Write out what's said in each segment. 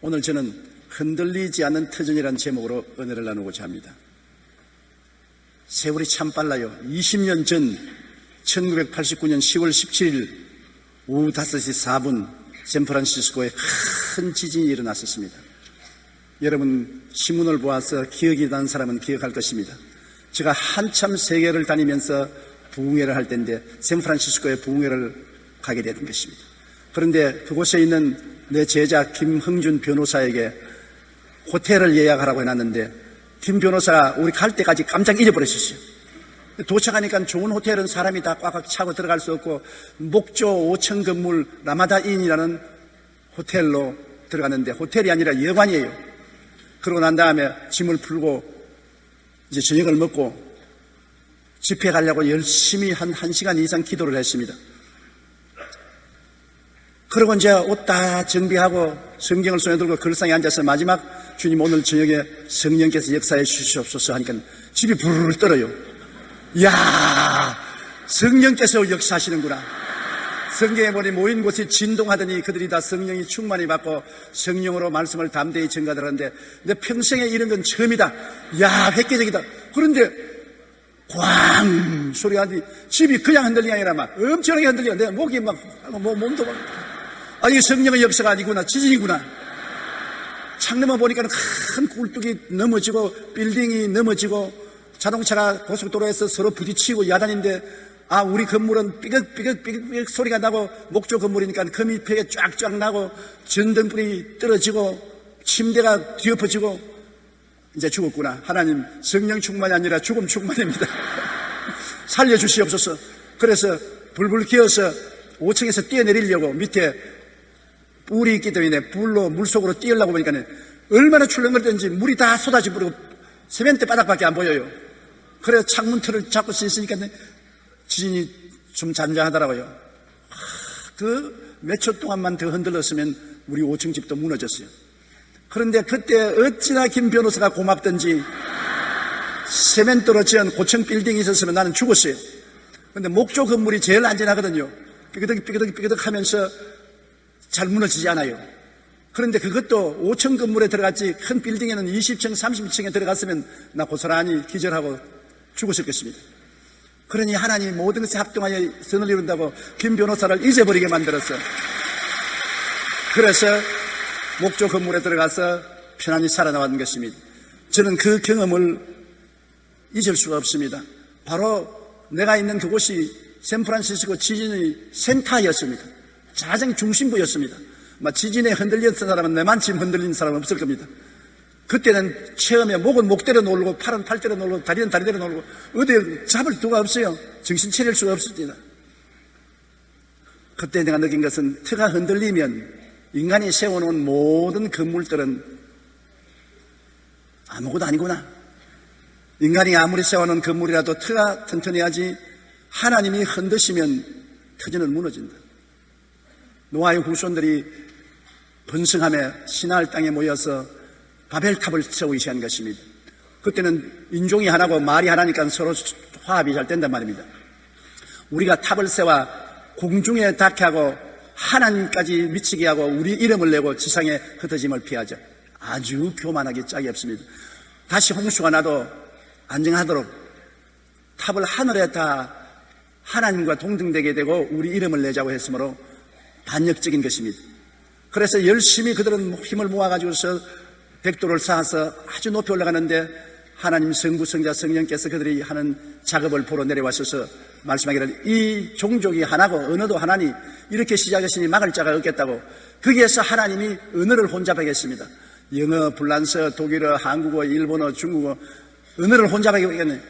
오늘 저는 흔들리지 않는 터전이라는 제목으로 은혜를 나누고자 합니다. 세월이 참 빨라요. 20년 전 1989년 10월 17일 오후 5시 4분 샌프란시스코에 큰 지진이 일어났었습니다. 여러분 신문을 보아서 기억이 나는 사람은 기억할 것입니다. 제가 한참 세계를 다니면서 부흥회를 할 때인데 샌프란시스코에 부흥회를 가게 된 것입니다. 그런데 그곳에 있는 내 제자 김흥준 변호사에게 호텔을 예약하라고 해놨는데 김 변호사가 우리 갈 때까지 깜짝 잊어버렸었어요. 도착하니까 좋은 호텔은 사람이 다 꽉꽉 차고 들어갈 수 없고 목조 5층 건물 라마다인이라는 호텔로 들어갔는데 호텔이 아니라 여관이에요. 그러고 난 다음에 짐을 풀고 이제 저녁을 먹고 집회 가려고 열심히 한 1시간 이상 기도를 했습니다. 그러고 이제 옷 다 정비하고 성경을 손에 들고 걸상에 앉아서 마지막 주님 오늘 저녁에 성령께서 역사해 주시옵소서 하니까 집이 부르르 떨어요. 이야, 성령께서 역사하시는구나. 성경에 보니 모인 곳이 진동하더니 그들이 다 성령이 충만히 받고 성령으로 말씀을 담대히 전가들었는데 내 평생에 이런 건 처음이다. 이야, 획기적이다. 그런데 꽝 소리가 나더니 집이 그냥 흔들리는 게 아니라 막 엄청나게 흔들려. 내 목이 막 몸도 막 이게 성령의 역사가 아니구나. 지진이구나. 창문만 보니까 큰 굴뚝이 넘어지고 빌딩이 넘어지고 자동차가 고속도로에서 서로 부딪히고 야단인데 우리 건물은 삐걱삐걱 소리가 나고 목조 건물이니까 그 밑에 쫙쫙 나고 전등불이 떨어지고 침대가 뒤엎어지고 이제 죽었구나. 하나님 성령 충만이 아니라 죽음 충만입니다. 살려주시옵소서. 그래서 불불 기어서 5층에서 뛰어내리려고 밑에 뿔이 있기 때문에 불로 물속으로 뛰으려고 보니까 얼마나 출렁거리든지 물이 다 쏟아져 버리고 세면대 바닥밖에 안 보여요. 그래서 창문 틀을 잡고 있으니까 지진이 좀 잔잔하더라고요. 그 몇 초 동안만 더 흔들렸으면 우리 5층 집도 무너졌어요. 그런데 그때 어찌나 김 변호사가 고맙던지 세면대로 지은 고층 빌딩이 있었으면 나는 죽었어요. 그런데 목조 건물이 제일 안전하거든요. 삐그덕 하면서 잘 무너지지 않아요. 그런데 그것도 5층 건물에 들어갔지 큰 빌딩에는 20층, 30층에 들어갔으면 나 고스란히 기절하고 죽었을 것입니다. 그러니 하나님이 모든 것에 합동하여 선을 이룬다고 김 변호사를 잊어버리게 만들었어. 그래서 목조 건물에 들어가서 편안히 살아나왔는 것입니다. 저는 그 경험을 잊을 수가 없습니다. 바로 내가 있는 그곳이 샌프란시스코 지진의 센터였습니다. 가장 중심부였습니다. 지진에 흔들렸던 사람은 내만큼 흔들린 사람은 없을 겁니다. 그때는 처음에 목은 목대로 놀고 팔은 팔대로 놀고 다리는 다리대로 놀고 어디에 잡을 수가 없어요. 정신 차릴 수가 없습니다. 그때 내가 느낀 것은 터가 흔들리면 인간이 세워놓은 모든 건물들은 아무것도 아니구나. 인간이 아무리 세워놓은 건물이라도 터가 튼튼해야지 하나님이 흔드시면 터전은 무너진다. 노아의 후손들이 번성하며 시나알 땅에 모여서 바벨탑을 세우기 시작한 것입니다. 그때는 인종이 하나고 말이 하나니까 서로 화합이 잘 된단 말입니다. 우리가 탑을 세워 공중에 닿게 하고 하나님까지 미치게 하고 우리 이름을 내고 지상에 흩어짐을 피하죠. 아주 교만하기 짝이 없습니다. 다시 홍수가 나도 안정하도록 탑을 하늘에 다 하나님과 동등되게 되고 우리 이름을 내자고 했으므로 반역적인 것입니다. 그래서 열심히 그들은 힘을 모아가지고서 벽돌을 쌓아서 아주 높이 올라가는데 하나님 성부 성자 성령께서 그들이 하는 작업을 보러 내려와셔서 말씀하기를 이 종족이 하나고 언어도 하나니 이렇게 시작했으니 막을 자가 없겠다고 거기에서 하나님이 언어를 혼잡하겠습니다. 영어, 불란서, 독일어, 한국어, 일본어, 중국어 언어를 혼잡하겠네.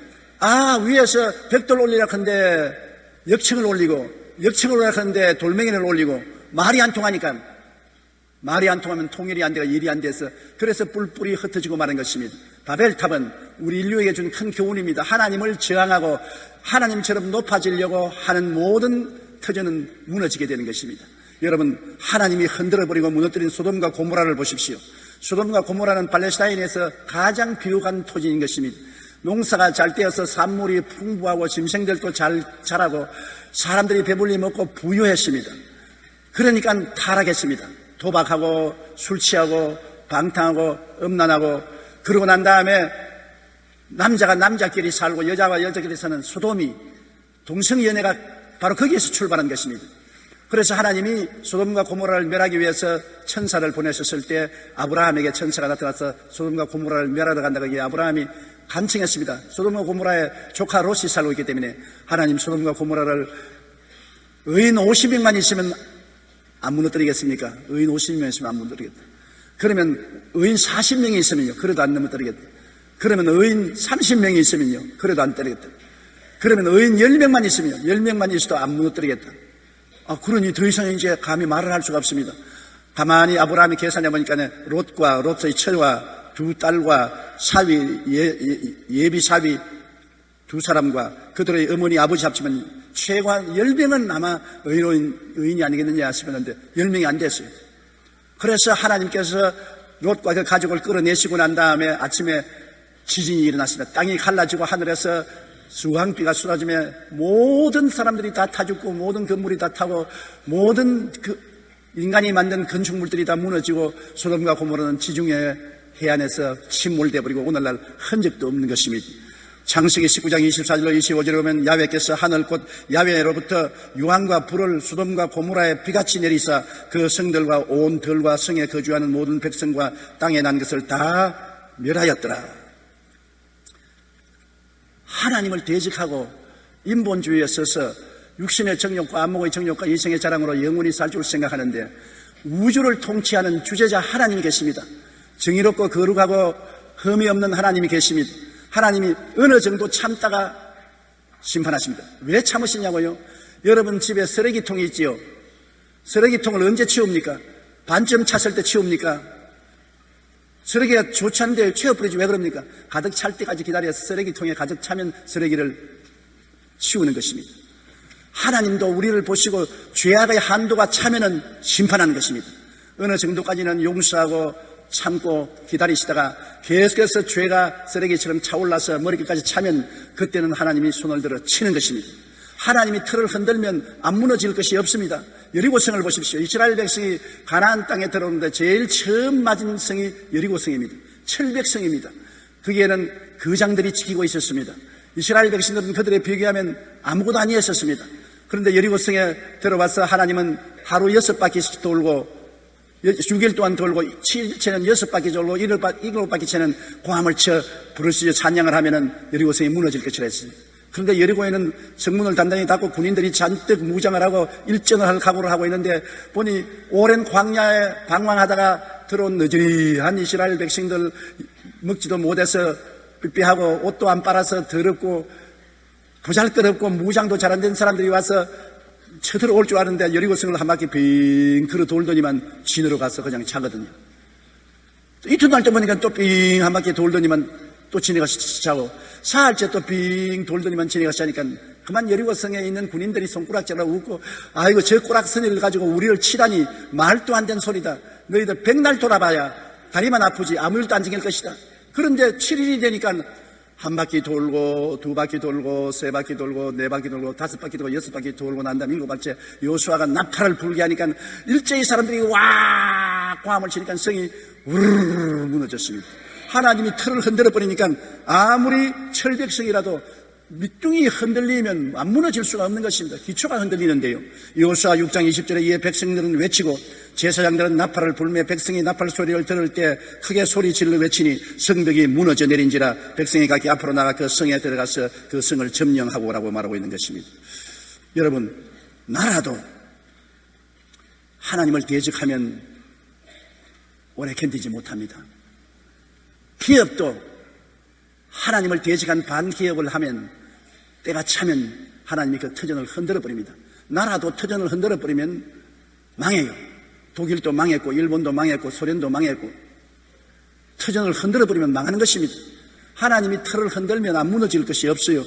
위에서 벽돌 올리라 하는데 역청을 올리고 역청을 올리라 하는데 돌멩이를 올리고 말이 안 통하니까 말이 안 통하면 통일이 안 되고 일이 안 돼서 그래서 뿔뿔이 흩어지고 마는 것입니다. 바벨탑은 우리 인류에게 준 큰 교훈입니다. 하나님을 저항하고 하나님처럼 높아지려고 하는 모든 터전은 무너지게 되는 것입니다. 여러분 하나님이 흔들어버리고 무너뜨린 소돔과 고모라를 보십시오. 소돔과 고모라는 팔레스타인에서 가장 비옥한 토지인 것입니다. 농사가 잘 되어서 산물이 풍부하고 짐승들도 잘 자라고 사람들이 배불리 먹고 부유했습니다. 그러니까 타락했습니다. 도박하고 술 취하고 방탕하고 음란하고, 그러고 난 다음에 남자가 남자끼리 살고 여자와 여자끼리 사는 소돔이, 동성연애가 바로 거기에서 출발한 것입니다. 그래서 하나님이 소돔과 고모라를 멸하기 위해서 천사를 보내셨을 때 아브라함에게 천사가 나타나서 소돔과 고모라를 멸하러 간다고 하기에 아브라함이 간청했습니다. 소돔과 고모라의 조카 롯이 살고 있기 때문에 하나님 소돔과 고모라를 의인 50명만 있으면 안 무너뜨리겠습니까? 의인 50명 있으면 안 무너뜨리겠다. 그러면 의인 40명이 있으면요, 그래도 안 넘어뜨리겠다. 그러면 의인 30명이 있으면요, 그래도 안 때리겠다. 그러면 의인 10명만 있으면 10명만 있어도 안 무너뜨리겠다. 그러니 더 이상 이제 감히 말을 할 수가 없습니다. 가만히 아브라함이 계산해 보니까 롯과 롯의 처와 두 딸과 사위, 예비 사위 두 사람과 그들의 어머니 아버지 합치면 최소한 10명은 아마 의인이 아니겠느냐 싶었는데 10명이 안 됐어요. 그래서 하나님께서 롯과 그 가족을 끌어내시고 난 다음에 아침에 지진이 일어났습니다. 땅이 갈라지고 하늘에서 수황비가 쏟아지며 모든 사람들이 다 타 죽고 모든 건물이 다 타고 모든 인간이 만든 건축물들이 다 무너지고 소돔과 고모라는 지중해 해안에서 침몰돼 버리고 오늘날 흔적도 없는 것입니다. 창세기 19장 24절로 25절에 보면 야훼께서 하늘 곧 야훼로부터 유황과 불을 소돔과 고모라에 비같이 내리사 그 성들과 온 들과 성에 거주하는 모든 백성과 땅에 난 것을 다 멸하였더라. 하나님을 대적하고 인본주의에 서서 육신의 정욕과 안목의 정욕과 이성의 자랑으로 영원히 살 줄 생각하는데 우주를 통치하는 주재자 하나님이 계십니다. 정의롭고 거룩하고 흠이 없는 하나님이 계십니다. 하나님이 어느 정도 참다가 심판하십니다. 왜 참으시냐고요? 여러분 집에 쓰레기통이 있지요. 쓰레기통을 언제 치웁니까? 반쯤 찼을 때 치웁니까? 쓰레기가 좋지 않은데 치워버리지 왜 그럽니까? 가득 찰 때까지 기다려서 쓰레기통에 가득 차면 쓰레기를 치우는 것입니다. 하나님도 우리를 보시고 죄악의 한도가 차면은 심판하는 것입니다. 어느 정도까지는 용서하고 참고 기다리시다가 계속해서 죄가 쓰레기처럼 차올라서 머리끝까지 차면 그때는 하나님이 손을 들어 치는 것입니다. 하나님이 틀을 흔들면 안 무너질 것이 없습니다. 여리고성을 보십시오. 이스라엘 백성이 가나안 땅에 들어오는데 제일 처음 맞은 성이 여리고성입니다. 철벽성입니다. 거기에는 거장들이 지키고 있었습니다. 이스라엘 백성들은 그들에 비교하면 아무것도 아니었었습니다. 그런데 여리고성에 들어와서 하나님은 하루 6바퀴씩 돌고 6일 동안 돌고 7일째는 6바퀴 돌고 7바퀴째는 고함을 쳐 부르짖어 찬양을 하면은 여리고성이 무너질 것이라 했습니다. 그런데 여리고에는 성문을 단단히 닫고 군인들이 잔뜩 무장을 하고 일전을 할 각오를 하고 있는데 보니 오랜 광야에 방황하다가 들어온 느지한 이스라엘 백성들 먹지도 못해서 삐삐하고 옷도 안 빨아서 더럽고 보잘것없고 무장도 잘 안 된 사람들이 와서 쳐들어올 줄 아는데 여리고성을 한 바퀴 빙 걸어 돌더니만 진으로 가서 그냥 자거든요. 이튿날 때 보니까 또 빙 한 바퀴 돌더니만 또 진에 가서 자고 사흘째 또 빙 돌더니만 진에 가서 자니까 그만 여리고성에 있는 군인들이 손가락질하고 웃고 아이고 저 꼬락서니를 가지고 우리를 치다니 말도 안 되는 소리다. 너희들 백날 돌아봐야 다리만 아프지 아무 일도 안 생길 것이다. 그런데 7일이 되니까 한 바퀴 돌고 두 바퀴 돌고 세 바퀴 돌고 네 바퀴 돌고 다섯 바퀴 돌고 여섯 바퀴 돌고 난 다음에 일곱 바퀴째 여호수아가 나팔을 불게 하니까 일제히 사람들이 와 고함을 치니까 성이 우르르 무너졌습니다. 하나님이 틀을 흔들어 버리니까 아무리 철벽성이라도 밑둥이 흔들리면 안 무너질 수가 없는 것입니다. 기초가 흔들리는데요. 여호수아 6장 20절에 이에 백성들은 외치고 제사장들은 나팔을 불며 백성이 나팔 소리를 들을 때 크게 소리 질러 외치니 성벽이 무너져 내린지라 백성이 각기 앞으로 나가 그 성에 들어가서 그 성을 점령하고 오라고 말하고 있는 것입니다. 여러분, 나라도 하나님을 대적하면 오래 견디지 못합니다. 기업도 하나님을 대적한 반기업을 하면 때가 차면 하나님이 그 터전을 흔들어 버립니다. 나라도 터전을 흔들어 버리면 망해요. 독일도 망했고 일본도 망했고 소련도 망했고 터전을 흔들어 버리면 망하는 것입니다. 하나님이 틀을 흔들면 안 무너질 것이 없어요.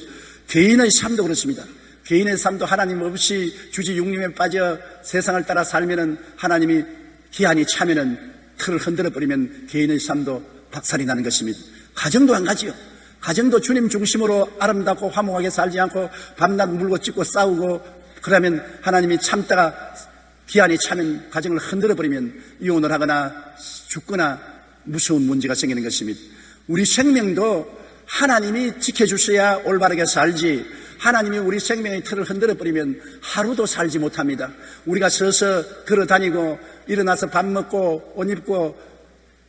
개인의 삶도 그렇습니다. 개인의 삶도 하나님 없이 주지 육림에 빠져 세상을 따라 살면은 하나님이 기한이 차면은 틀을 흔들어 버리면 개인의 삶도 박살이 나는 것입니다. 가정도 안 가지요. 가정도 주님 중심으로 아름답고 화목하게 살지 않고 밤낮 물고 찢고 싸우고 그러면 하나님이 참다가 기한이 차면 가정을 흔들어버리면 이혼을 하거나 죽거나 무서운 문제가 생기는 것입니다. 우리 생명도 하나님이 지켜주셔야 올바르게 살지, 하나님이 우리 생명의 틀을 흔들어버리면 하루도 살지 못합니다. 우리가 서서 걸어다니고 일어나서 밥 먹고 옷 입고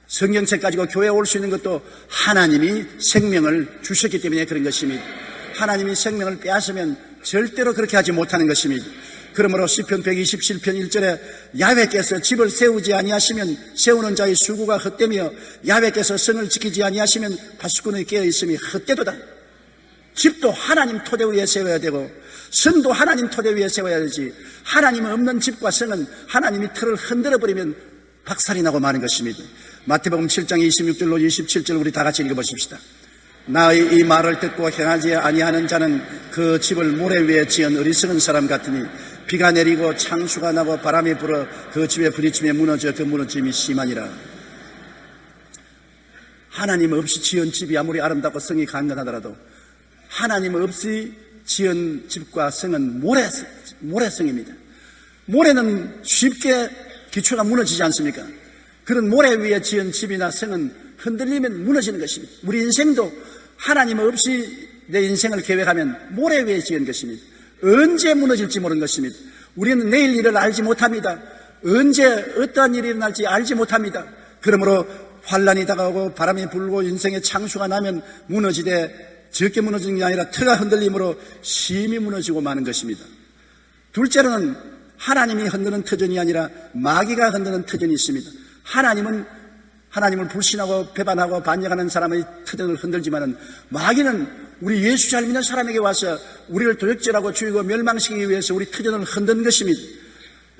성경책 가지고 교회에 올 수 있는 것도 하나님이 생명을 주셨기 때문에 그런 것입니다. 하나님이 생명을 빼앗으면 절대로 그렇게 하지 못하는 것입니다. 그러므로 시편 127편 1절에 야훼께서 집을 세우지 아니하시면 세우는 자의 수고가 헛되며 야훼께서 성을 지키지 아니하시면 파수꾼의 깨어있음이 헛되도다. 집도 하나님 토대 위에 세워야 되고 성도 하나님 토대 위에 세워야 되지, 하나님 없는 집과 성은 하나님이 틀을 흔들어버리면 박살이 나고 마는 것입니다. 마태복음 7장 26절로 27절 우리 다 같이 읽어보십시다. 나의 이 말을 듣고 행하지 아니하는 자는 그 집을 모래 위에 지은 어리석은 사람 같으니 비가 내리고 창수가 나고 바람이 불어 그 집에 부딪히며 무너져 그 무너짐이 심하니라. 하나님 없이 지은 집이 아무리 아름답고 성이 강건하더라도 하나님 없이 지은 집과 성은 모래성입니다. 모래는 쉽게 기초가 무너지지 않습니까? 그런 모래 위에 지은 집이나 성은 흔들리면 무너지는 것입니다. 우리 인생도 하나님 없이 내 인생을 계획하면 모래 위에 지은 것입니다. 언제 무너질지 모르는 것입니다. 우리는 내일 일을 알지 못합니다. 언제 어떠한 일이 일어날지 알지 못합니다. 그러므로 환란이 다가오고 바람이 불고 인생의 창수가 나면 무너지되 적게 무너지는 게 아니라 터가 흔들림으로 심히 무너지고 마는 것입니다. 둘째로는 하나님이 흔드는 터전이 아니라 마귀가 흔드는 터전이 있습니다. 하나님을 불신하고 배반하고 반역하는 사람의 터전을 흔들지만은 마귀는 우리 예수 잘 믿는 사람에게 와서 우리를 도적질하고 죽이고 멸망시키기 위해서 우리 터전을 흔든 것입니다.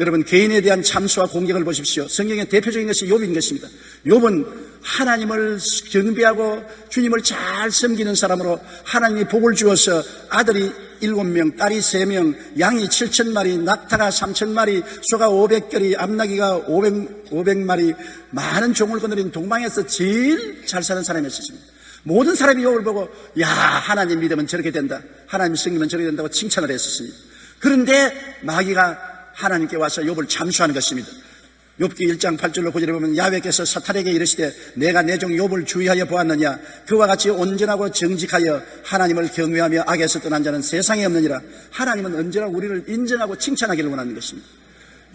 여러분, 개인에 대한 참수와 공격을 보십시오. 성경의 대표적인 것이 욥인 것입니다. 욥은 하나님을 경배하고 주님을 잘 섬기는 사람으로 하나님이 복을 주어서 아들이 7명, 딸이 3명, 양이 7,000마리, 낙타가 3,000마리, 소가 500결이, 암나귀가 500마리, 많은 종을 거느린 동방에서 제일 잘 사는 사람이었습니다. 모든 사람이 욥을 보고 야, 하나님 믿으면 저렇게 된다, 하나님 섬기면 저렇게 된다고 칭찬을 했었습니다. 그런데 마귀가 하나님께 와서 욥을 참수하는 것입니다. 욥기 1장 8절로 9절에 보면 야훼께서 사탄에게 이르시되 내가 내 종 욥을 주의하여 보았느냐, 그와 같이 온전하고 정직하여 하나님을 경외하며 악에서 떠난 자는 세상에 없느니라. 하나님은 언제나 우리를 인정하고 칭찬하기를 원하는 것입니다.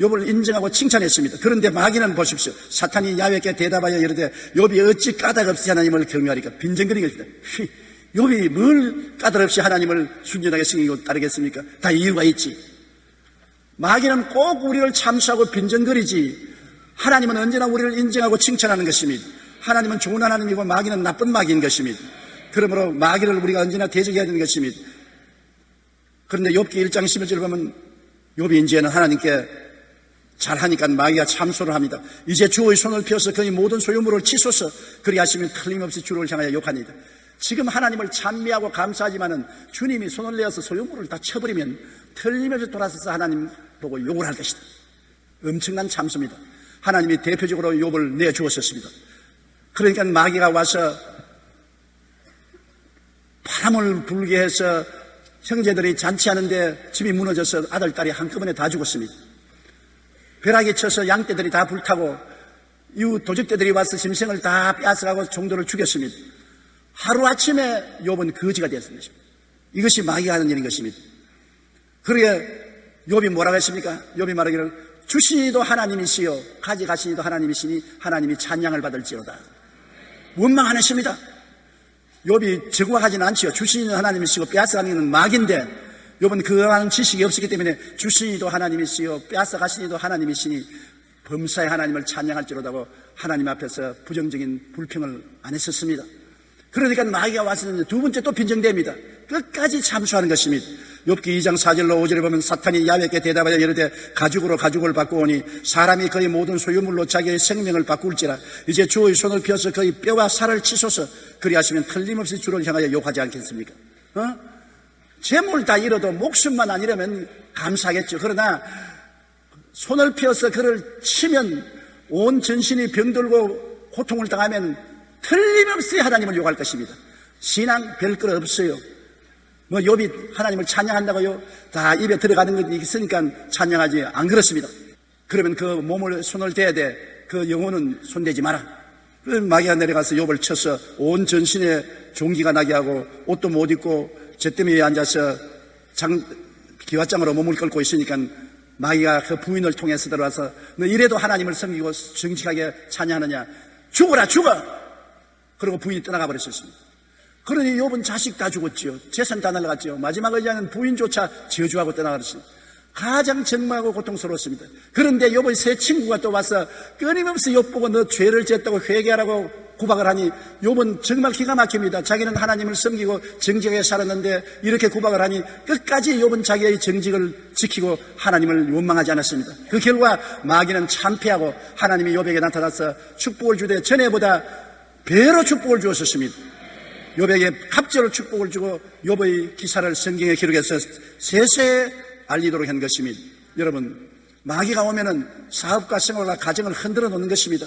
욥을 인정하고 칭찬했습니다. 그런데 마귀는 보십시오. 사탄이 야훼께 대답하여 이르되 욥이 어찌 까닭 없이 하나님을 경외하리까. 빈정거리는 것이다. 욥이 뭘 까닭 없이 하나님을 순전하게 섬기고 따르겠습니까? 다 이유가 있지. 마귀는 꼭 우리를 참수하고 빈정거리지, 하나님은 언제나 우리를 인정하고 칭찬하는 것입니다. 하나님은 좋은 하나님이고 마귀는 나쁜 마귀인 것입니다. 그러므로 마귀를 우리가 언제나 대적해야 되는 것입니다. 그런데 욥기 1장 11절을 보면 욥이 이제는 하나님께 잘하니까 마귀가 참소를 합니다. 이제 주의 손을 펴서 그의 모든 소유물을 치소서, 그리하시면 틀림없이 주를 향하여 욕하니이다. 지금 하나님을 찬미하고 감사하지만은 주님이 손을 내어서 소유물을 다 쳐버리면 틀림없이 돌아서서 하나님 보고 욕을 할 것이다. 엄청난 참소입니다. 하나님이 대표적으로 욥을 내주었었습니다. 그러니까 마귀가 와서 바람을 불게 해서 형제들이 잔치하는데 집이 무너져서 아들, 딸이 한꺼번에 다 죽었습니다. 벼락이 쳐서 양떼들이 다 불타고 이후 도적떼들이 와서 짐승을 다 빼앗아가고 종들을 죽였습니다. 하루아침에 욥은 거지가 되었습니다. 이것이 마귀가 하는 일인 것입니다. 그러게 욥이 뭐라고 했습니까? 욥이 말하기를 주시니도 하나님이시요 가져가시니도 하나님이시니 하나님이 찬양을 받을지어다. 원망 안 했습니다. 욥이 적응하지는 않지요. 주시니도 하나님이시고 빼앗아가는 것은 마귀인데 욥은 그러한 지식이 없었기 때문에 주시니도 하나님이시요 빼앗아가시니도 하나님이시니 범사의 하나님을 찬양할지로다고 하나님 앞에서 부정적인 불평을 안 했었습니다. 그러니까 마귀가 왔을 때 두 번째 또 빈정됩니다. 끝까지 참수하는 것입니다. 욥기 2장 4절로 5절에 보면 사탄이 야훼께 대답하여 이르되 가죽으로 가죽을 바꾸오니 사람이 그의 모든 소유물로 자기의 생명을 바꿀지라. 이제 주의 손을 펴서 그의 뼈와 살을 치소서, 그리하시면 틀림없이 주를 향하여 욕하지 않겠습니까? 재물 다 잃어도 목숨만 안 잃으면 감사하겠죠. 그러나 손을 펴서 그를 치면 온 전신이 병들고 고통을 당하면 틀림없이 하나님을 욕할 것입니다. 신앙 별것 없어요. 뭐 욥이 하나님을 찬양한다고요? 다 입에 들어가는 것이 있으니까 찬양하지, 안 그렇습니다. 그러면 그 몸을 손을 대야 돼. 그 영혼은 손대지 마라. 그래서 마귀가 내려가서 욥을 쳐서 온 전신에 종기가 나게 하고 옷도 못 입고 잿더미 위에 앉아서 기왓장으로 몸을 끌고 있으니까 마귀가 그 부인을 통해서 들어와서 너 이래도 하나님을 섬기고 정직하게 찬양하느냐, 죽어라 죽어. 그리고 부인이 떠나가 버렸습니다. 그러니 욥은 자식 다 죽었지요. 재산 다 날라갔지요. 마지막 의지하는 부인조차 저주하고 떠나가버렸습니다. 가장 정말하고 고통스러웠습니다. 그런데 욥의 새 친구가 또 와서 끊임없이 욥 보고 너 죄를 지었다고 회개하라고 구박을 하니 욥은 정말 기가 막힙니다. 자기는 하나님을 섬기고 정직하게 살았는데 이렇게 구박을 하니 끝까지 욥은 자기의 정직을 지키고 하나님을 원망하지 않았습니다. 그 결과 마귀는 참패하고 하나님이 욥에게 나타나서 축복을 주되 전에보다 배로 축복을 주었습니다. 욥에게 갑절로 축복을 주고 욥의 기사를 성경에 기록해서 세세에 알리도록 한 것입니다. 여러분, 마귀가 오면은 사업과 생활과 가정을 흔들어 놓는 것입니다.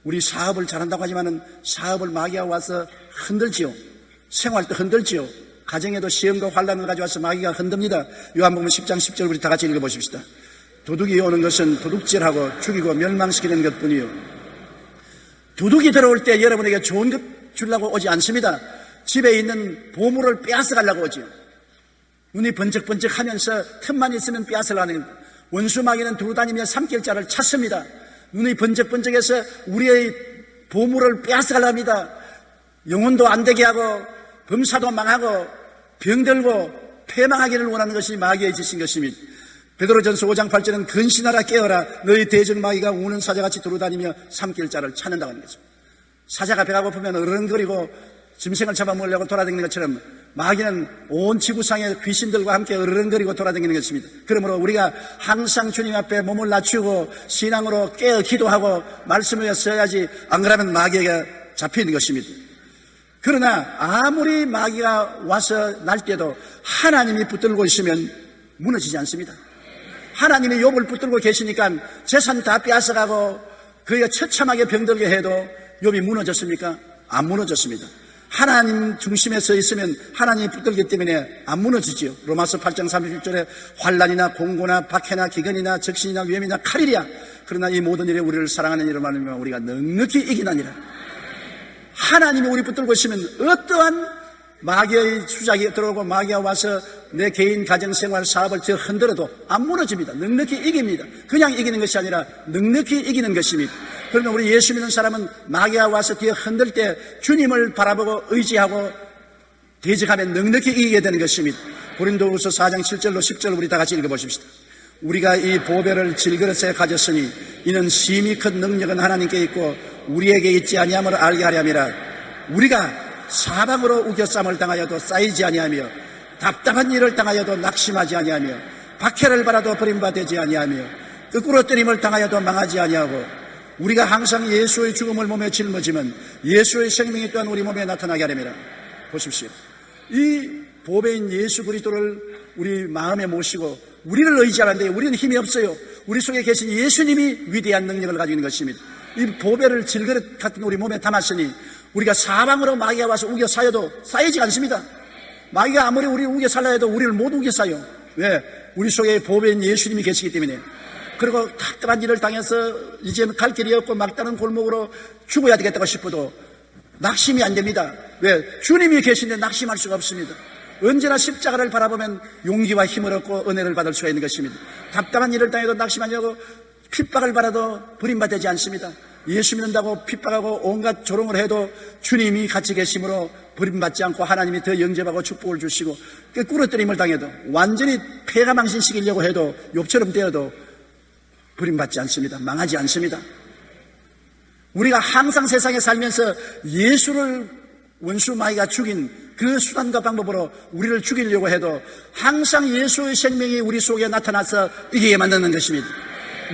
우리 사업을 잘한다고 하지만은 사업을 마귀가 와서 흔들지요. 생활도 흔들지요. 가정에도 시험과 환란을 가져와서 마귀가 흔듭니다. 요한복음 10장 10절 우리 다 같이 읽어보십시다. 도둑이 오는 것은 도둑질하고 죽이고 멸망시키는 것뿐이요. 도둑이 들어올 때 여러분에게 좋은 것 주려고 오지 않습니다. 집에 있는 보물을 빼앗아가려고 오지요. 눈이 번쩍번쩍 하면서 틈만 있으면 빼앗아가는 원수 마귀는 두루다니며 삼킬자를 찾습니다. 눈이 번쩍번쩍해서 우리의 보물을 빼앗아가려 합니다. 영혼도 안 되게 하고 범사도 망하고 병들고 패망하기를 원하는 것이 마귀의 짓인 것입니다. 베드로전서 5장 8절은 근신하라 깨어라 너희 대적 마귀가 우는 사자같이 두루다니며 삼킬자를 찾는다고 하는 것입니다. 사자가 배가 고프면 어른거리고 짐승을 잡아먹으려고 돌아다니는 것처럼 마귀는 온 지구상의 귀신들과 함께 어른거리고 돌아다니는 것입니다. 그러므로 우리가 항상 주님 앞에 몸을 낮추고 신앙으로 깨어 기도하고 말씀을 써야지, 안 그러면 마귀에게 잡히는 것입니다. 그러나 아무리 마귀가 와서 날 때도 하나님이 붙들고 있으면 무너지지 않습니다. 하나님이 욥을 붙들고 계시니까 재산 다 빼앗아가고 그가 처참하게 병들게 해도 욥이 무너졌습니까? 안 무너졌습니다. 하나님 중심에 서 있으면 하나님이 붙들기 때문에 안 무너지지요. 로마서 8장 36절에 환난이나 공고나 박해나 기근이나 적신이나 위험이나 칼이랴 그러나 이 모든 일에 우리를 사랑하는 이로 말미암아 우리가 넉넉히 이기나니라. 하나님이 우리 붙들고 있으면 어떠한 마귀의 수작이 들어오고 마귀가 와서 내 개인 가정생활 사업을 저 흔들어도 안 무너집니다. 넉넉히 이깁니다. 그냥 이기는 것이 아니라 넉넉히 이기는 것입니다. 그러나 우리 예수 믿는 사람은 마귀가 와서 뒤에 흔들 때 주님을 바라보고 의지하고 대적하면 넉넉히 이기게 되는 것입니다. 고린도후서 4장 7절로 10절 우리 다 같이 읽어보십시다. 우리가 이 보배를 질그릇에 가졌으니 이는 심히 큰 능력은 하나님께 있고 우리에게 있지 아니함을 알게 하려 함이라. 우리가 사방으로 우겨쌈을 당하여도 쌓이지 아니하며 답답한 일을 당하여도 낙심하지 아니하며 박해를 받아도 버림받지 아니하며 거꾸로 때림을 당하여도 망하지 아니하고 우리가 항상 예수의 죽음을 몸에 짊어지면 예수의 생명이 또한 우리 몸에 나타나게 하려니라. 보십시오. 이 보배인 예수 그리스도를 우리 마음에 모시고 우리를 의지하는데 우리는 힘이 없어요. 우리 속에 계신 예수님이 위대한 능력을 가지고 있는 것입니다. 이 보배를 질그릇 같은 우리 몸에 담았으니 우리가 사방으로 마귀가 와서 우겨 쌓여도 쌓이지 않습니다. 마귀가 아무리 우리를 우겨 살려 해도 우리를 못 우겨 쌓여. 왜? 우리 속에 보배인 예수님이 계시기 때문에. 그리고 답답한 일을 당해서 이제는 갈 길이 없고 막다른 골목으로 죽어야 되겠다고 싶어도 낙심이 안 됩니다. 왜? 주님이 계신데 낙심할 수가 없습니다. 언제나 십자가를 바라보면 용기와 힘을 얻고 은혜를 받을 수가 있는 것입니다. 답답한 일을 당해도 낙심하냐고 핍박을 받아도 버림받지 않습니다. 예수 믿는다고 핍박하고 온갖 조롱을 해도 주님이 같이 계심으로 버림받지 않고 하나님이 더 영접하고 축복을 주시고 꿇어뜨림을 당해도 완전히 폐가 망신시키려고 해도 욥처럼 되어도 버림받지 않습니다. 망하지 않습니다. 우리가 항상 세상에 살면서 예수를 원수 마귀가 죽인 그 수단과 방법으로 우리를 죽이려고 해도 항상 예수의 생명이 우리 속에 나타나서 이기게 만드는 것입니다.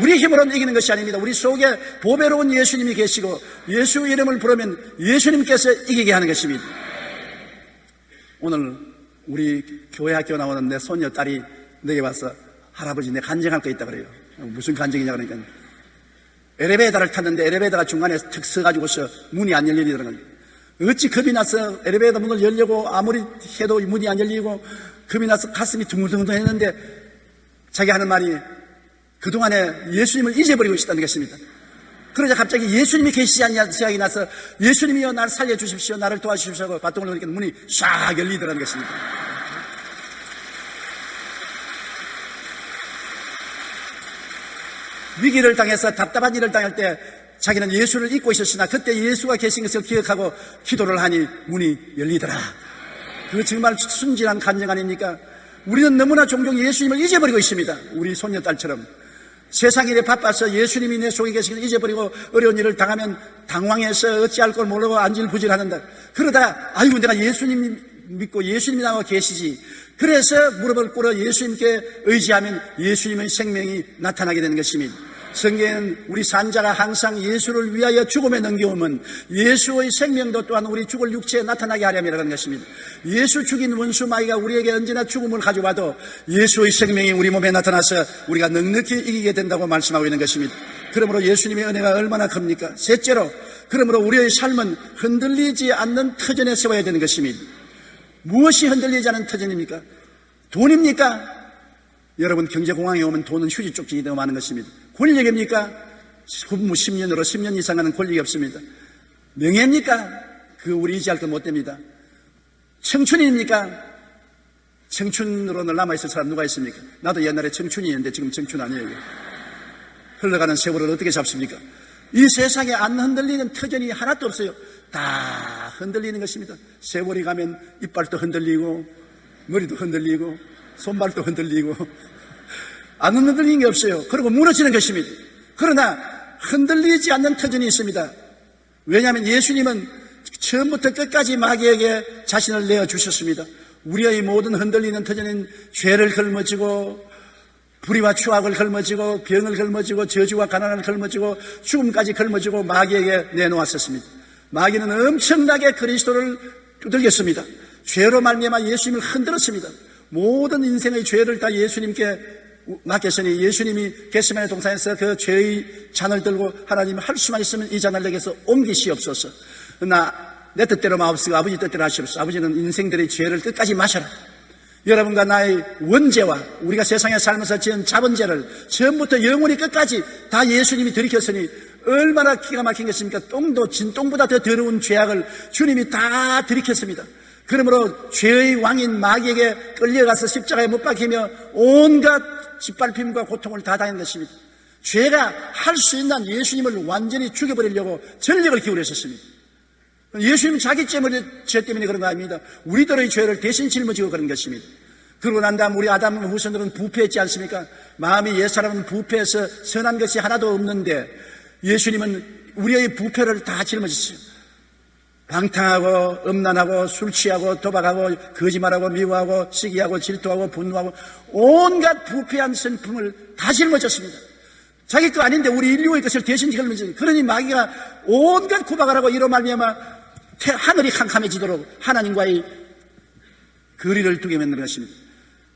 우리 힘으로는 이기는 것이 아닙니다. 우리 속에 보배로운 예수님이 계시고 예수 이름을 부르면 예수님께서 이기게 하는 것입니다. 오늘 우리 교회 학교 나오는 내 손녀 딸이 내게 와서 할아버지 내 간증할 거 있다 그래요. 무슨 간증이냐 그러니까 엘리베이터를 탔는데 엘리베이터가 중간에 턱 서가지고서 문이 안 열리더라고요. 어찌 겁이 나서 엘리베이터 문을 열려고 아무리 해도 문이 안 열리고 겁이 나서 가슴이 둥글둥글 했는데 자기 하는 말이 그동안에 예수님을 잊어버리고 있었다는 것입니다. 그러자 갑자기 예수님이 계시지 않냐는 생각이 나서 예수님이여 나를 살려주십시오, 나를 도와주십시오 하고 바통을 놓으니까 문이 쫙 열리더라는 것입니다. 위기를 당해서 답답한 일을 당할 때 자기는 예수를 잊고 있었으나 그때 예수가 계신 것을 기억하고 기도를 하니 문이 열리더라. 그 정말 순진한 감정 아닙니까? 우리는 너무나 종종 예수님을 잊어버리고 있습니다. 우리 손녀딸처럼 세상 일에 바빠서 예수님이 내 속에 계신 걸 잊어버리고 어려운 일을 당하면 당황해서 어찌할 걸 모르고 안질부질하는다. 그러다가 아이고 내가 예수님 믿고 예수님이 나와 계시지. 그래서 무릎을 꿇어 예수님께 의지하면 예수님의 생명이 나타나게 되는 것입니다. 성경에는 우리 산자가 항상 예수를 위하여 죽음에 넘겨오면 예수의 생명도 또한 우리 죽을 육체에 나타나게 하려면 것입니다. 예수 죽인 원수 마귀가 우리에게 언제나 죽음을 가져와도 예수의 생명이 우리 몸에 나타나서 우리가 넉넉히 이기게 된다고 말씀하고 있는 것입니다. 그러므로 예수님의 은혜가 얼마나 큽니까? 셋째로, 그러므로 우리의 삶은 흔들리지 않는 터전에 세워야 되는 것입니다. 무엇이 흔들리지 않는 터전입니까? 돈입니까? 여러분 경제공황이 오면 돈은 휴지 쪽지기 되고 많은 것입니다. 권력입니까? 근무 10년으로 10년 이상 하는 권력이 없습니다. 명예입니까? 그 우리 의지할 것 못 됩니다. 청춘입니까? 청춘으로 늘 남아있을 사람 누가 있습니까? 나도 옛날에 청춘이었는데 지금 청춘 아니에요. 흘러가는 세월을 어떻게 잡습니까? 이 세상에 안 흔들리는 터전이 하나도 없어요. 다 흔들리는 것입니다. 세월이 가면 이빨도 흔들리고 머리도 흔들리고 손발도 흔들리고 안 흔들리는 게 없어요. 그리고 무너지는 것입니다. 그러나 흔들리지 않는 터전이 있습니다. 왜냐하면 예수님은 처음부터 끝까지 마귀에게 자신을 내어주셨습니다. 우리의 모든 흔들리는 터전은 죄를 걸머지고 불의와 추악을 걸머지고 병을 걸머지고 저주와 가난을 걸머지고 죽음까지 걸머지고 마귀에게 내놓았었습니다. 마귀는 엄청나게 그리스도를 두들겼습니다. 죄로 말미암아 예수님을 흔들었습니다. 모든 인생의 죄를 다 예수님께 맡겼으니 예수님이 겟세마네 동산에서 그 죄의 잔을 들고 하나님 할 수만 있으면 이 잔을 내게서 옮기시옵소서. 내 뜻대로 마옵시고 아버지 뜻대로 하시옵소서. 아버지는 인생들의 죄를 끝까지 마셔라. 여러분과 나의 원죄와 우리가 세상에 살면서 지은 자본죄를 처음부터 영원히 끝까지 다 예수님이 들이켰으니 얼마나 기가 막힌 것입니까? 똥도 진똥보다 더 더러운 죄악을 주님이 다 들이켰습니다. 그러므로 죄의 왕인 마귀에게 끌려가서 십자가에 못 박히며 온갖 짓밟힘과 고통을 다 당한 것입니다. 죄가 할 수 있는 예수님을 완전히 죽여버리려고 전력을 기울였었습니다. 예수님은 자기 죄 때문에 그런 거 아닙니다. 우리들의 죄를 대신 짊어지고 그런 것입니다. 그러고 난 다음 우리 아담 후손들은 부패했지 않습니까? 마음이 옛사람은 부패해서 선한 것이 하나도 없는데 예수님은 우리의 부패를 다 짊어지셨어요. 방탕하고 음란하고 술 취하고 도박하고 거짓말하고 미워하고 시기하고 질투하고 분노하고 온갖 부패한 성품을 다 짊어졌습니다. 자기 거 아닌데 우리 인류의 것을 대신 짊어졌습니다. 그러니 마귀가 온갖 구박을 하고 이로 말미암아 하늘이 캄캄해지도록 하나님과의 거리를 두게 만드는 것입니다.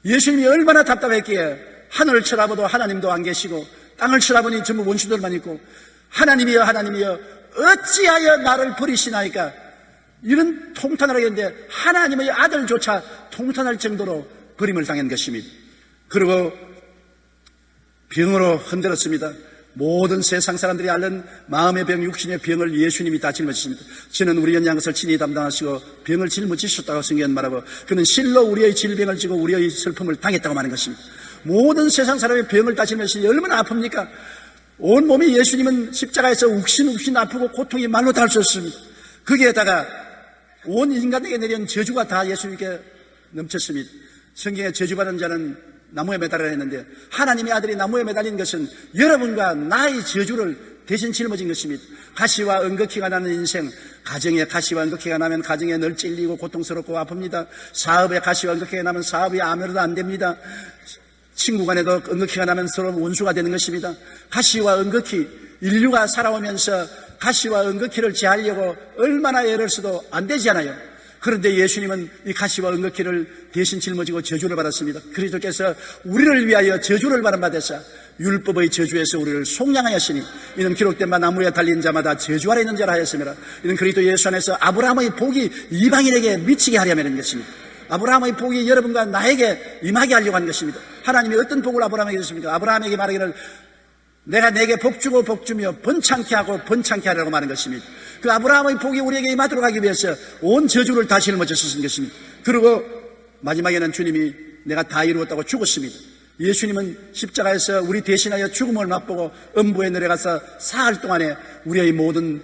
예수님이 얼마나 답답했기에 하늘을 쳐다봐도 하나님도 안 계시고 땅을 쳐다보니 전부 원수들만 있고 하나님이여 하나님이여 어찌하여 나를 버리시나이까 이런 통탄을 하겠는데 하나님의 아들조차 통탄할 정도로 버림을 당한 것입니다. 그리고 병으로 흔들었습니다. 모든 세상 사람들이 앓는 마음의 병, 육신의 병을 예수님이 다 짊어지십니다. 저는 우리 연양 것을 친히 담당하시고 병을 짊어지셨다고 성경은 말하고 그는 실로 우리의 질병을 지고 우리의 슬픔을 당했다고 말하는 것입니다. 모든 세상 사람의 병을 다 짊어지시니 얼마나 아픕니까? 온 몸이 예수님은 십자가에서 욱신욱신 아프고 고통이 말로 닿을 수 없습니다. 거기에다가 온 인간에게 내려온 저주가 다 예수님께 넘쳤습니다. 성경에 저주받은 자는 나무에 매달려 했는데 하나님의 아들이 나무에 매달린 것은 여러분과 나의 저주를 대신 짊어진 것입니다. 가시와 은극히가 나는 인생, 가정에 가시와 은극히가 나면 가정에 늘 찔리고 고통스럽고 아픕니다. 사업에 가시와 은극히가 나면 사업이 아무래도 안 됩니다. 친구 간에도 은극히가 나면 서로 원수가 되는 것입니다. 가시와 은극히, 인류가 살아오면서 가시와 은극히를 제하려고 얼마나 애를 써도 안 되지 않아요. 그런데 예수님은 이 가시와 은극히를 대신 짊어지고 저주를 받았습니다. 그리스도께서 우리를 위하여 저주를 받으사 율법의 저주에서 우리를 속량하였으니 이는 기록된 바 나무에 달린 자마다 저주 아래 있는 자라 하였습니다. 이는 그리스도 예수 안에서 아브라함의 복이 이방인에게 미치게 하려면 것입니다. 아브라함의 복이 여러분과 나에게 임하게 하려고 하는 것입니다. 하나님이 어떤 복을 아브라함에게 주십니까? 아브라함에게 말하기를 내가 내게 복 주고 복 주며 번창케 하고 번창케 하라고 말하는 것입니다. 그 아브라함의 복이 우리에게 임하도록 하기 위해서 온 저주를 다 짊어져 주신 것입니다. 그리고 마지막에는 주님이 내가 다 이루었다고 죽었습니다. 예수님은 십자가에서 우리 대신하여 죽음을 맛보고 음부에 내려가서 사흘 동안에 우리의 모든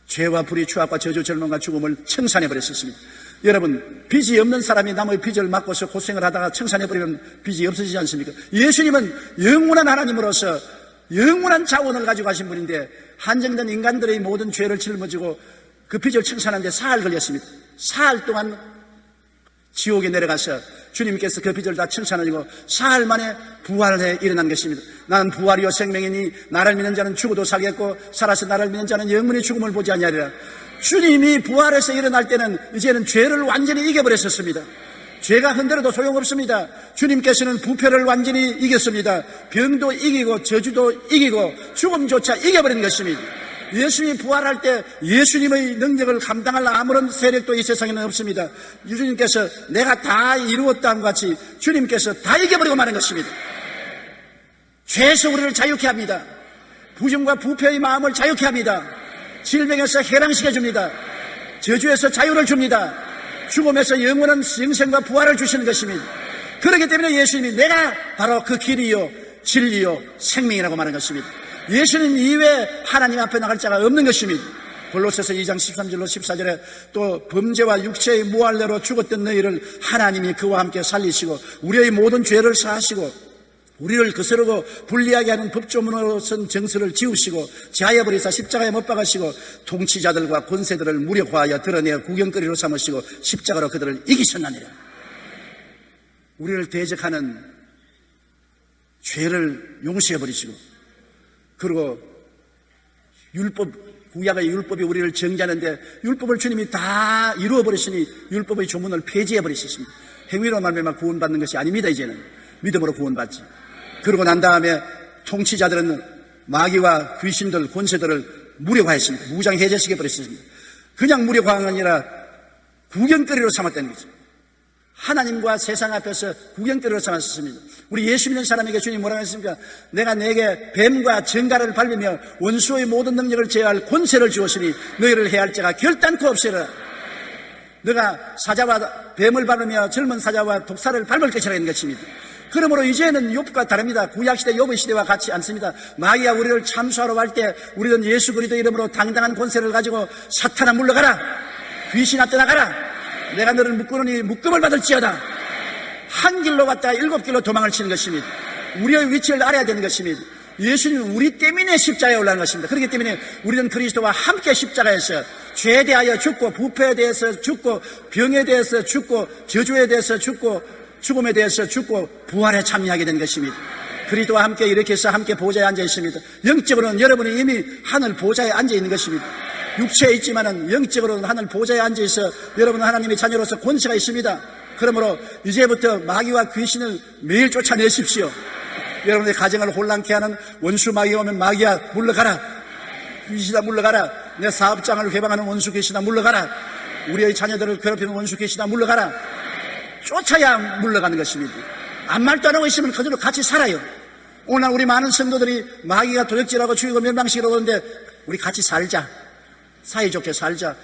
죄와 불의, 추악과 저주, 절망과 죽음을 청산해버렸습니다. 여러분, 빚이 없는 사람이 남의 빚을 맡고서 고생을 하다가 청산해버리면 빚이 없어지지 않습니까? 예수님은 영원한 하나님으로서 영원한 자원을 가지고 가신 분인데 한정된 인간들의 모든 죄를 짊어지고 그 빚을 청산하는데 사흘 걸렸습니다. 사흘 동안 지옥에 내려가서 주님께서 그 빚을 다 청산하시고 사흘 만에 부활해 일어난 것입니다. 나는 부활이요 생명이니 나를 믿는 자는 죽어도 살겠고 살아서 나를 믿는 자는 영원히 죽음을 보지 아니하리라. 주님이 부활해서 일어날 때는 이제는 죄를 완전히 이겨버렸었습니다. 죄가 흔들어도 소용없습니다. 주님께서는 부패를 완전히 이겼습니다. 병도 이기고 저주도 이기고 죽음조차 이겨버린 것입니다. 예수님이 부활할 때 예수님의 능력을 감당할 아무런 세력도 이 세상에는 없습니다. 주님께서 내가 다 이루었다는 것 같이 주님께서 다 이겨버리고 마는 것입니다. 죄에서 우리를 자유케 합니다. 부정과 부패의 마음을 자유케 합니다. 질병에서 해방시켜 줍니다. 저주에서 자유를 줍니다. 죽음에서 영원한 영생과 부활을 주시는 것입니다. 그렇기 때문에 예수님이 내가 바로 그 길이요 진리요 생명이라고 말하는 것입니다. 예수님 이외에 하나님 앞에 나갈 자가 없는 것입니다. 골로새서 2장 13절로 14절에 또 범죄와 육체의 무할례로 죽었던 너희를 하나님이 그와 함께 살리시고 우리의 모든 죄를 사하시고 우리를 거스르고 불리하게 하는 법조문으로선 정서를 지우시고 제하여버리사 십자가에 못 박으시고 통치자들과 권세들을 무력화하여 드러내어 구경거리로 삼으시고 십자가로 그들을 이기셨나니라. 우리를 대적하는 죄를 용서해버리시고 그리고 구약의 율법이 우리를 정죄하는데 율법을 주님이 다 이루어버리시니 율법의 조문을 폐지해버리셨습니다. 행위로 말미암아 구원받는 것이 아닙니다. 이제는 믿음으로 구원받지. 그러고 난 다음에 통치자들은 마귀와 귀신들, 권세들을 무력화했습니다. 무장해제시켜버렸습니다. 그냥 무력화가 아니라 구경거리로 삼았다는 거죠. 하나님과 세상 앞에서 구경거리로 삼았습니다. 우리 예수 믿는 사람에게 주님 뭐라고 했습니까? 내가 내게 뱀과 정갈을 밟으며 원수의 모든 능력을 제어할 권세를 주었으니 너희를 해할 자가 결단코 없으리라. 너가 사자와 뱀을 밟으며 젊은 사자와 독사를 밟을 것이라 는 것입니다. 그러므로 이제는 욥과 다릅니다. 구약시대 욥의 시대와 같지 않습니다. 마귀가 우리를 참수하러 갈 때 우리는 예수 그리스도 이름으로 당당한 권세를 가지고 사탄아 물러가라, 귀신아 떠나가라, 내가 너를 묶으노니 묶음을 받을지어다. 한 길로 갔다가 7길로 도망을 치는 것입니다. 우리의 위치를 알아야 되는 것입니다. 예수님은 우리 때문에 십자가에 올라간 것입니다. 그렇기 때문에 우리는 그리스도와 함께 십자가에서 죄에 대하여 죽고 부패에 대해서 죽고 병에 대해서 죽고 저주에 대해서 죽고 죽음에 대해서 죽고 부활에 참여하게 된 것입니다. 그리스도와 함께 이렇게 해서 함께 보좌에 앉아 있습니다. 영적으로는 여러분이 이미 하늘 보좌에 앉아 있는 것입니다. 육체에 있지만은 영적으로는 하늘 보좌에 앉아 있어 여러분은 하나님의 자녀로서 권세가 있습니다. 그러므로 이제부터 마귀와 귀신을 매일 쫓아내십시오. 여러분의 가정을 혼란케 하는 원수 마귀가 오면 마귀야 물러가라, 귀신아 물러가라, 내 사업장을 회방하는 원수 귀신아 물러가라, 우리의 자녀들을 괴롭히는 원수 귀신아 물러가라. 쫓아야 물러가는 것입니다. 아무 말도 안 하고 있으면 그대로 같이 살아요. 오늘 우리 많은 성도들이 마귀가 도적질하고 죽이고 멸망시키러 오는데 우리 같이 살자, 사이좋게 살자,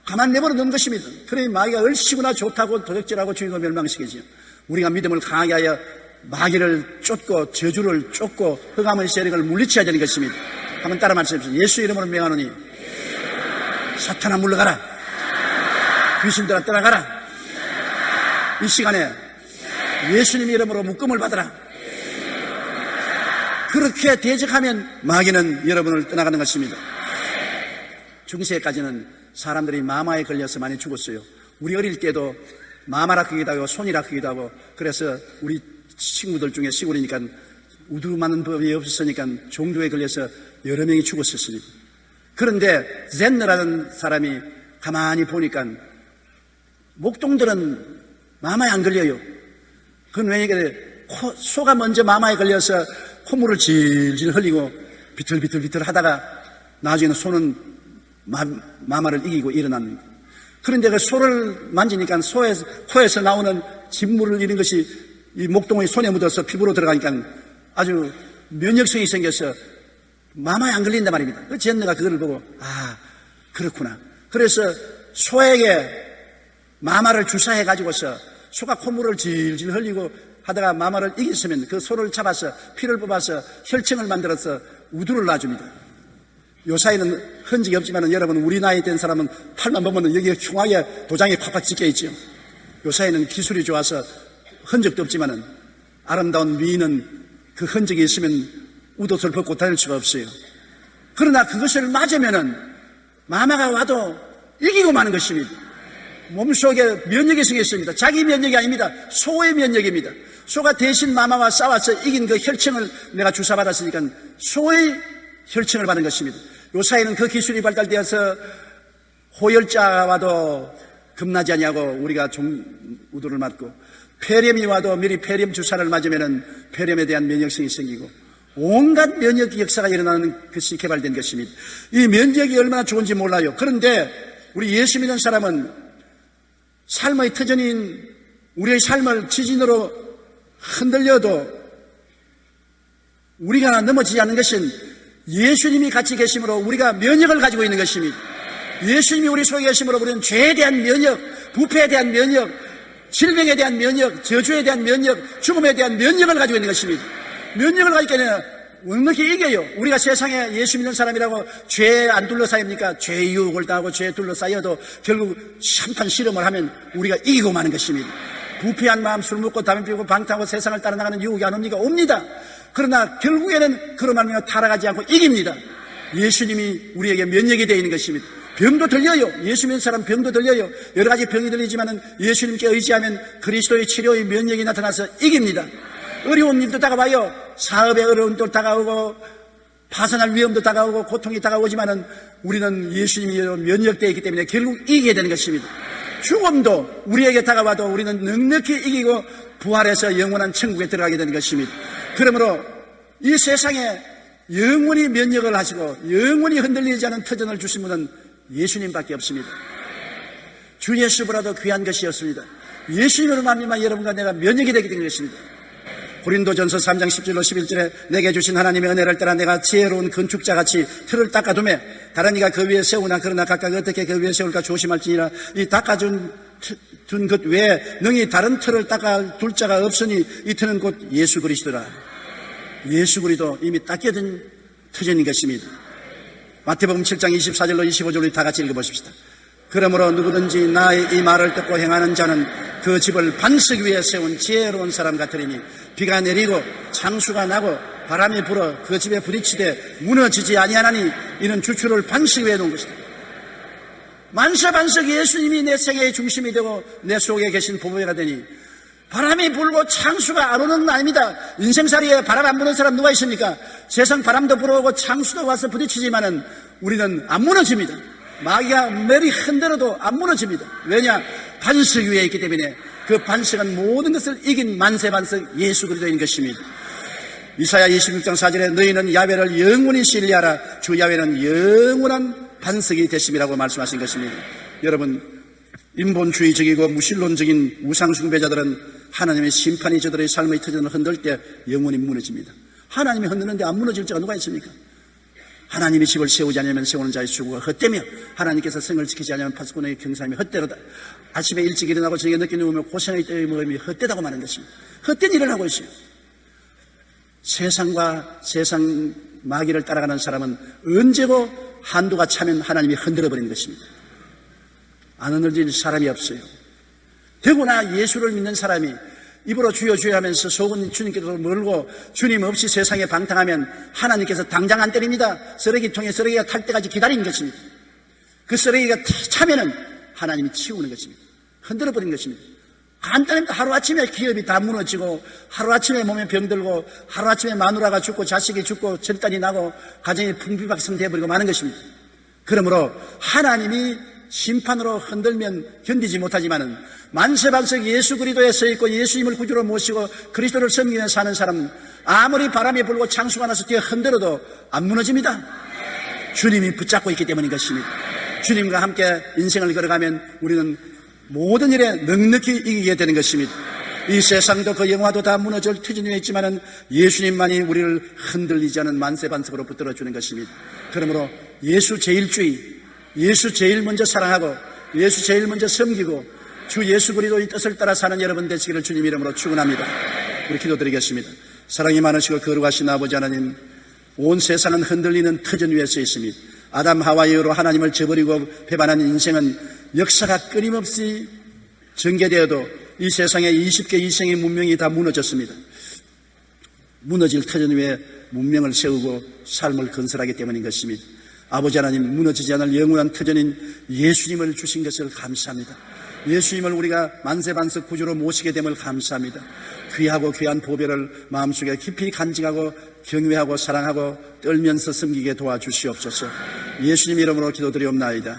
가만 내버려 놓은 것입니다. 그러니 마귀가 얼씨구나 좋다고 도적질하고 죽이고 멸망시키죠. 우리가 믿음을 강하게 하여 마귀를 쫓고 저주를 쫓고 흑암의 세력을 물리쳐야 되는 것입니다. 한번 따라 말씀해주세요. 예수 이름으로 명하노니 사탄아 물러가라, 귀신들아 떠나가라. 이 시간에 예수님 이름으로 묶음을 받으라. 그렇게 대적하면 마귀는 여러분을 떠나가는 것입니다. 중세까지는 사람들이 마마에 걸려서 많이 죽었어요. 우리 어릴 때도 마마라 크기도 하고 손이라 크기도 하고, 그래서 우리 친구들 중에 시골이니까 우두마는 법이 없었으니까 종교에 걸려서 여러 명이 죽었었습니다. 그런데 젠너라는 사람이 가만히 보니까 목동들은 마마에 안 걸려요. 그건 왜냐면 소가 먼저 마마에 걸려서 콧물을 질질 흘리고 비틀비틀 하다가 나중에는 소는 마마를 이기고 일어납니다. 그런데 그 소를 만지니까 코에서 나오는 진물을 이런 것이 이 목동의 손에 묻어서 피부로 들어가니까 아주 면역성이 생겨서 마마에 안 걸린단 말입니다. 그 젠너가 그걸 보고 그렇구나. 그래서 소에게 마마를 주사해 가지고서 소가 콧물을 질질 흘리고 하다가 마마를 이겼으면 그 소를 잡아서 피를 뽑아서 혈청을 만들어서 우두를 놔줍니다. 요사이는 흔적이 없지만 여러분 우리 나이 된 사람은 팔만 보면 여기에 흉하게 도장이 팍팍 찍혀 있죠. 요사이는 기술이 좋아서 흔적도 없지만 아름다운 미인은 그 흔적이 있으면 웃옷을 벗고 다닐 수가 없어요. 그러나 그것을 맞으면은 마마가 와도 이기고 마는 것입니다. 몸속에 면역이 생겼습니다. 자기 면역이 아닙니다. 소의 면역입니다. 소가 대신 마마와 싸워서 이긴 그 혈청을 내가 주사받았으니까 소의 혈청을 받은 것입니다. 요사이는 그 기술이 발달되어서 호열자와도 겁나지 아니하고 우리가 우두를 맞고 폐렴이 와도 미리 폐렴 주사를 맞으면은 폐렴에 대한 면역성이 생기고 온갖 면역 역사가 일어나는 것이 개발된 것입니다. 이 면역이 얼마나 좋은지 몰라요. 그런데 우리 예수 믿는 사람은 삶의 터전인 우리의 삶을 지진으로 흔들려도 우리가 넘어지지 않는 것은 예수님이 같이 계심으로 우리가 면역을 가지고 있는 것입니다. 예수님이 우리 속에 계심으로 우리는 죄에 대한 면역, 부패에 대한 면역, 질병에 대한 면역, 저주에 대한 면역, 죽음에 대한 면역을 가지고 있는 것입니다. 면역을 가지기 때문에 어떻게 이겨요? 우리가 세상에 예수 믿는 사람이라고 죄에 안 둘러싸입니까? 죄의 유혹을 당하고 죄에 둘러싸여도 결국 한판 실험을 하면 우리가 이기고 마는 것입니다. 부패한 마음, 술 먹고 담배 피우고 방탕하고 세상을 따라 나가는 유혹이 안 옵니까? 옵니다. 그러나 결국에는 그로 말미암아 타락하지 않고 이깁니다. 예수님이 우리에게 면역이 되어 있는 것입니다. 병도 들려요. 예수 믿는 사람 병도 들려요. 여러 가지 병이 들리지만 예수님께 의지하면 그리스도의 치료의 면역이 나타나서 이깁니다. 어려운 일도 다가와요. 사업의 어려움도 다가오고 파산할 위험도 다가오고 고통이 다가오지만 우리는 예수님이 면역되어 있기 때문에 결국 이기게 되는 것입니다. 죽음도 우리에게 다가와도 우리는 넉넉히 이기고 부활해서 영원한 천국에 들어가게 되는 것입니다. 그러므로 이 세상에 영원히 면역을 하시고 영원히 흔들리지 않은 터전을 주신 분은 예수님밖에 없습니다. 주 예수보다도 귀한 것이었습니다. 예수님으로 말미암아 여러분과 내가 면역이 되게 된 것입니다. 고린도전서 3장 10절로 11절에 내게 주신 하나님의 은혜를 따라 내가 지혜로운 건축자같이 틀을 닦아두매 다른 이가 그 위에 세우나 그러나 각각 어떻게 그 위에 세울까 조심할지니라. 이 닦아준 것 외에 능히 다른 틀을 닦아둘 자가 없으니 이 틀은 곧 예수 그리스도라. 예수 그리스도 이미 닦여진 터전인 것입니다. 마태복음 7장 24절로 25절로 다 같이 읽어보십시다. 그러므로 누구든지 나의 이 말을 듣고 행하는 자는 그 집을 반석 위에 세운 지혜로운 사람 같으리니 비가 내리고 창수가 나고 바람이 불어 그 집에 부딪히되 무너지지 아니하나니 이는 주추를 반석 위에 놓은 것이다. 만사반석 예수님이 내 생애의 중심이 되고 내 속에 계신 보배가 되니 바람이 불고 창수가 안 오는 건 아닙니다. 인생살이에 바람 안 부는 사람 누가 있습니까? 세상 바람도 불어오고 창수도 와서 부딪히지만은 우리는 안 무너집니다. 마귀가 매리 흔들어도 안 무너집니다. 왜냐? 반석 위에 있기 때문에 그 반석은 모든 것을 이긴 만세반석 예수 그리스도인 것입니다. 이사야 26장 4절에 너희는 야훼를 영원히 신뢰하라. 주 야훼는 영원한 반석이 되심이라고 말씀하신 것입니다. 여러분, 인본주의적이고 무신론적인 우상숭배자들은 하나님의 심판이 저들의 삶의 터전을 흔들 때 영원히 무너집니다. 하나님이 흔드는데 안 무너질 자가 누가 있습니까? 하나님이 집을 세우지 않으면 세우는 자의 수고가 헛되며 하나님께서 성을 지키지 않으면 파수꾼의 경사함이 헛되로다. 아침에 일찍 일어나고 저녁에 늦게 누우면 고생의 때의 모임이 헛되다고 말하는 것입니다. 헛된 일을 하고 있어요. 세상과 세상 마귀를 따라가는 사람은 언제고 한도가 차면 하나님이 흔들어버리는 것입니다. 안 흔들릴 사람이 없어요. 더구나 예수를 믿는 사람이 입으로 주여 주여 하면서 속은 주님께서 멀고 주님 없이 세상에 방탕하면 하나님께서 당장 안 때립니다. 쓰레기통에 쓰레기가 탈 때까지 기다리는 것입니다. 그 쓰레기가 차면은 하나님이 치우는 것입니다. 흔들어버리는 것입니다. 간단합니다. 하루아침에 기업이 다 무너지고 하루아침에 몸에 병들고 하루아침에 마누라가 죽고 자식이 죽고 절단이 나고 가정이 풍비박산 되어버리고 마는 것입니다. 그러므로 하나님이 심판으로 흔들면 견디지 못하지만은 만세반석 예수 그리스도에 서 있고 예수님을 구주로 모시고 그리스도를 섬기며 사는 사람은 아무리 바람이 불고 창수가 나서 뒤에 흔들어도 안 무너집니다. 주님이 붙잡고 있기 때문인 것입니다. 주님과 함께 인생을 걸어가면 우리는 모든 일에 넉넉히 이기게 되는 것입니다. 이 세상도 그 영화도 다 무너질 터진 위에 있지만은 예수님만이 우리를 흔들리지 않은 만세반석으로 붙들어주는 것입니다. 그러므로 예수 제일주의, 예수 제일 먼저 사랑하고 예수 제일 먼저 섬기고 주 예수 그리스도의 뜻을 따라 사는 여러분 되시기를 주님 이름으로 축원합니다. 우리 기도드리겠습니다. 사랑이 많으시고 거룩하신 아버지 하나님, 온 세상은 흔들리는 터전 위에 서 있습니다. 아담 하와의 이후로 하나님을 저버리고 배반한 인생은 역사가 끊임없이 전개되어도 이 세상에 20개 이상의 문명이 다 무너졌습니다. 무너질 터전 위에 문명을 세우고 삶을 건설하기 때문인 것입니다. 아버지 하나님, 무너지지 않을 영원한 터전인 예수님을 주신 것을 감사합니다. 예수님을 우리가 만세반석 구주로 모시게 됨을 감사합니다. 귀하고 귀한 보배를 마음속에 깊이 간직하고 경외하고 사랑하고 떨면서 섬기게 도와주시옵소서. 예수님 이름으로 기도드리옵나이다.